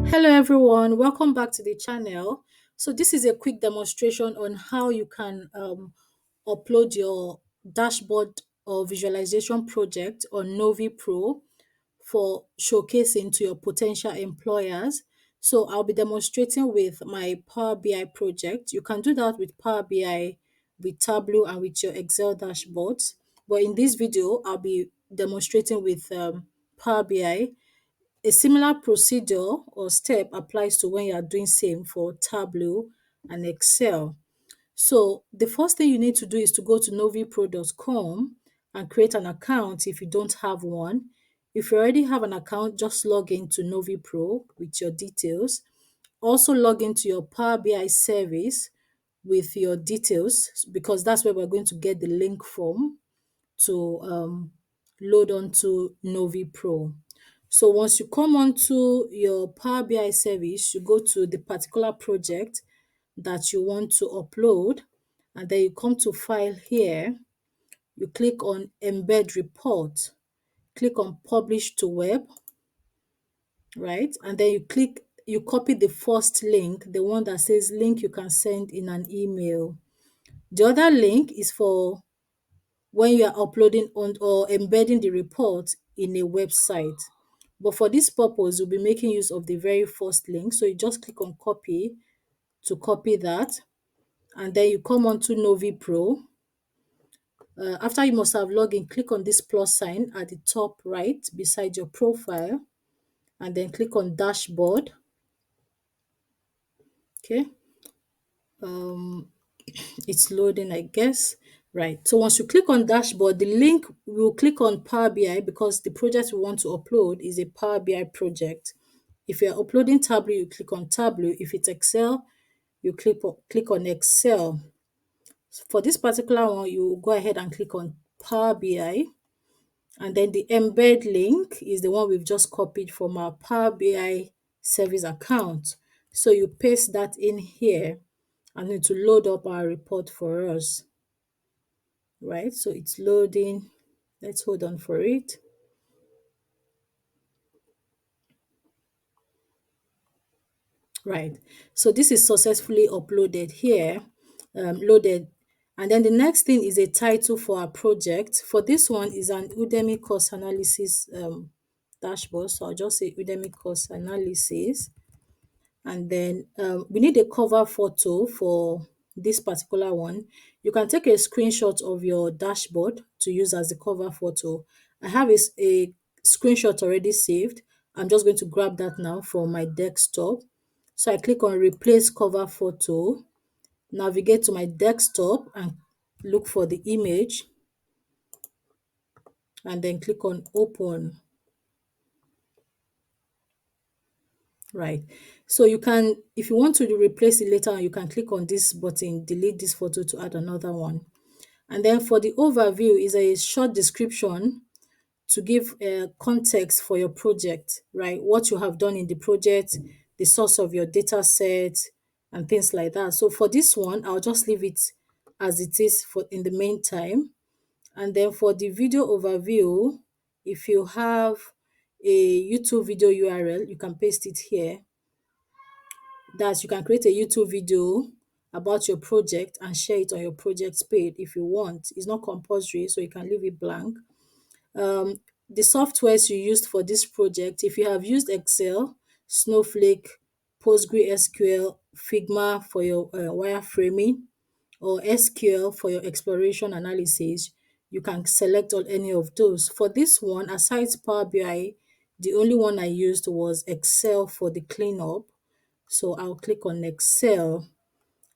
Hello everyone, welcome back to the channel. So this is a quick demonstration on how you can upload your dashboard or visualization project on NovyPro for showcasing to your potential employers. So I'll be demonstrating with my Power BI project. You can do that with Power BI, with Tableau, and with your Excel dashboards. But in this video, I'll be demonstrating with Power BI. A similar procedure or step applies to when you are doing same for Tableau and Excel. So the first thing you need to do is to go to novypro.com and create an account if you don't have one. If you already have an account, just log into NovyPro with your details. Also log into your Power BI service with your details because that's where we're going to get the link from to load onto NovyPro. So once you come onto your Power BI service, you go to the particular project that you want to upload, and then you come to File here. You click on Embed Report, click on Publish to Web, right? And then you copy the first link, the one that says link you can send in an email. The other link is for when you are uploading on or embedding the report in a website. But for this purpose, you'll be making use of the very first link. So you just click on copy to copy that. And then you come on to NovyPro. After you must have logged in, click on this plus sign at the top right beside your profile. And then click on dashboard. Okay. It's loading, I guess. Right. So once you click on dashboard, the link will click on Power BI because the project we want to upload is a Power BI project. If you're uploading Tableau, you click on Tableau. If it's Excel, you click on Excel. For this particular one, you go ahead and click on Power BI. And then the embed link is the one we've just copied from our Power BI service account. So you paste that in here and it will load up our report for us. Right, so it's loading. Let's hold on for it. Right, so this is successfully uploaded here, loaded. And then the next thing is a title for our project. For this one is an Udemy course analysis dashboard. So I'll just say Udemy course analysis. And then we need a cover photo for this particular one. You can take a screenshot of your dashboard to use as the cover photo. I have a screenshot already saved. I'm just going to grab that now from my desktop. So I click on replace cover photo, navigate to my desktop and look for the image and then click on open. Right. So you can, if you want to replace it later on, you can click on this button, delete this photo to add another one. And then for the overview is a short description to give context for your project, right? What you have done in the project, the source of your data set, and things like that. So for this one, I'll just leave it as it is for in the meantime. And then for the video overview, if you have a YouTube video URL, you can paste it here. That you can create a YouTube video about your project and share it on your project page if you want. It's not compulsory, so you can leave it blank. The softwares you used for this project, if you have used Excel, Snowflake, PostgreSQL, Figma for your wireframing, or SQL for your exploration analysis, you can select on any of those. For this one, aside Power BI, the only one I used was Excel for the cleanup. So I'll click on Excel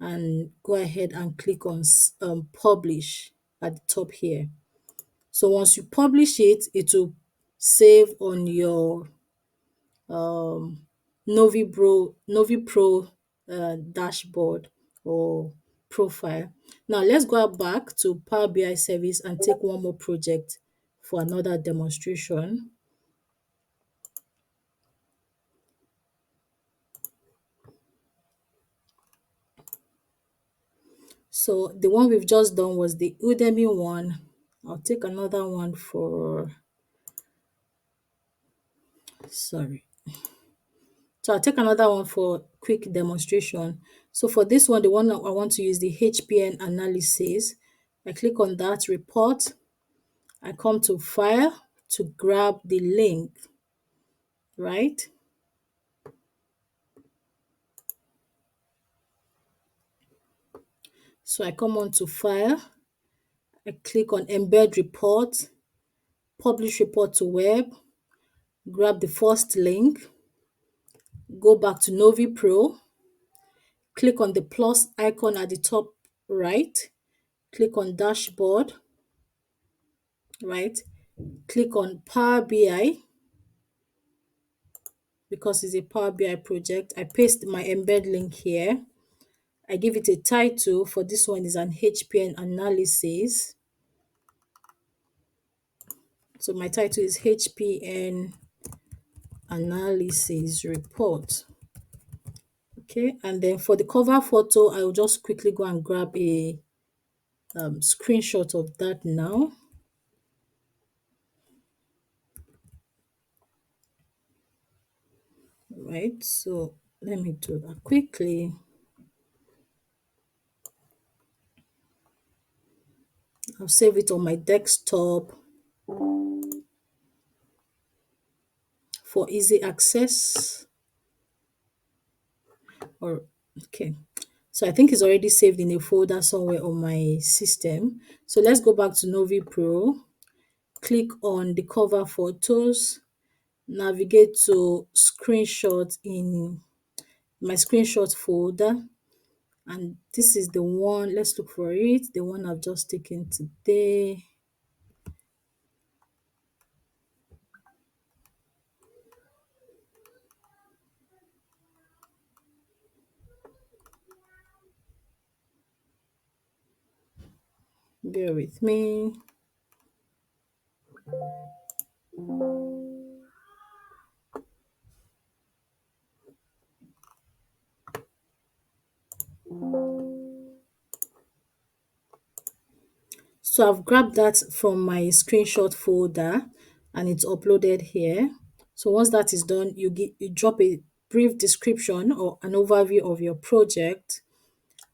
and go ahead and click on publish at the top here. So once you publish it, it will save on your NovyPro dashboard or profile. Now let's go back to Power BI service and take one more project for another demonstration. So the one we've just done was the Udemy one. I'll take another one for, sorry. So I'll take another one for quick demonstration. So for this one, the one that I want to use the HPN analysis. I click on that report. I come to file to grab the link, right? So I come on to file. I click on embed report, publish report to web, grab the first link, go back to NovyPro, click on the plus icon at the top right, click on dashboard, right? Click on Power BI because it's a Power BI project. I paste my embed link here. I give it a title. For this one is an HPN analysis. So my title is HPN analysis report. Okay, and then for the cover photo, I will just quickly go and grab a screenshot of that now. Right, so let me do that quickly. I'll save it on my desktop for easy access. Or okay, so I think it's already saved in a folder somewhere on my system. So let's go back to NovyPro, click on the cover photos, navigate to screenshot in my screenshot folder, and this is the one. Let's look for it, the one I've just taken today. Bear with me. So I've grabbed that from my screenshot folder and it's uploaded here. So once that is done, you drop a brief description or an overview of your project,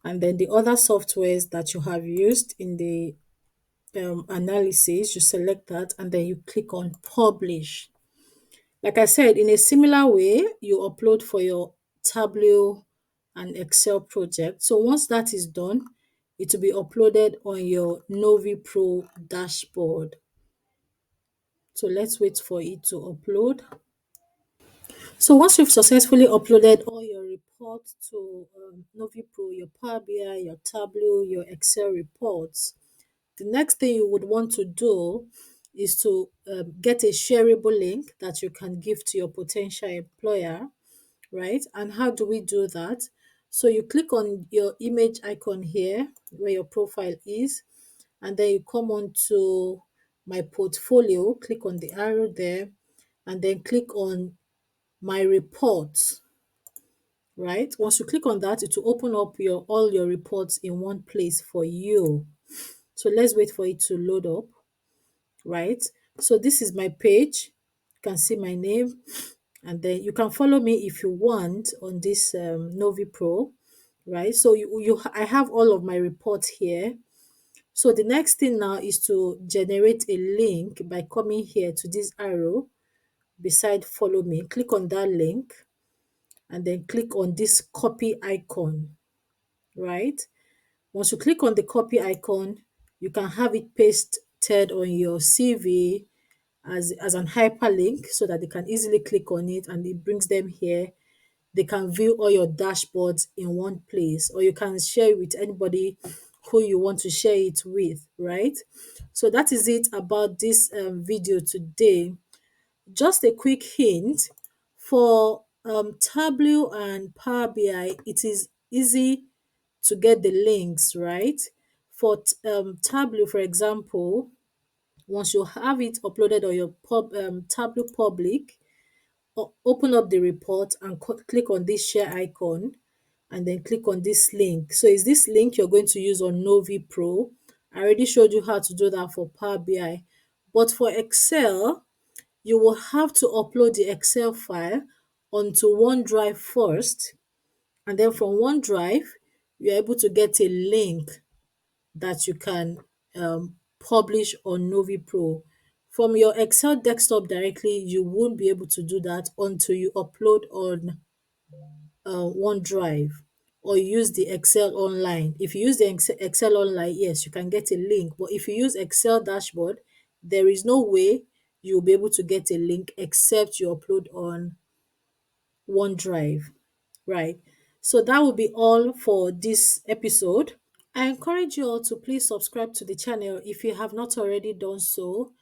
and then the other softwares that you have used in the analysis, you select that and then you click on publish. Like I said, in a similar way, you upload for your Tableau and Excel project. So once that is done, it will be uploaded on your NovyPro dashboard. So let's wait for it to upload. So once you've successfully uploaded all your reports to NovyPro, your Power BI, your Tableau, your Excel reports, the next thing you would want to do is to get a shareable link that you can give to your potential employer, right? And how do we do that? So you click on your image icon here where your profile is, and then you come on to my portfolio, click on the arrow there, and then click on my reports, right? Once you click on that, it will open up all your reports in one place for you. So let's wait for it to load up, right? So this is my page. You can see my name, and then you can follow me if you want on this NovyPro, right? So I have all of my reports here. So the next thing now is to generate a link by coming here to this arrow beside follow me. Click on that link and then click on this copy icon, right? Once you click on the copy icon, you can have it pasted on your CV as an hyperlink so that they can easily click on it and it brings them here. They can view all your dashboards in one place, or you can share it with anybody who you want to share it with, right? So that is it about this video today. Just a quick hint for Tableau and Power BI, it is easy to get the links, right? For Tableau, for example, once you have it uploaded on your Tableau public, open up the report and click on this share icon and then click on this link. So is this link you're going to use on NovyPro? I already showed you how to do that for Power BI. But for Excel, you will have to upload the Excel file onto OneDrive first, and then from OneDrive, you're able to get a link that you can publish on NovyPro. From your Excel desktop directly, you won't be able to do that until you upload on OneDrive or use the Excel online. If you use the Excel online, yes, you can get a link. But if you use Excel dashboard, there is no way you'll be able to get a link except you upload on OneDrive. Right. So that will be all for this episode. I encourage you all to please subscribe to the channel if you have not already done so.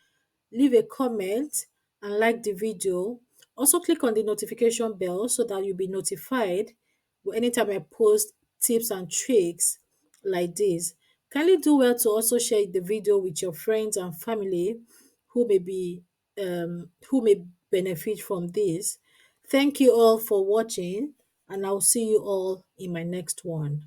Leave a comment and like the video. Also click on the notification bell so that you'll be notified anytime I post tips and tricks like this. Kindly do well to also share the video with your friends and family who may be who may benefit from this. Thank you all for watching, and I'll see you all in my next one.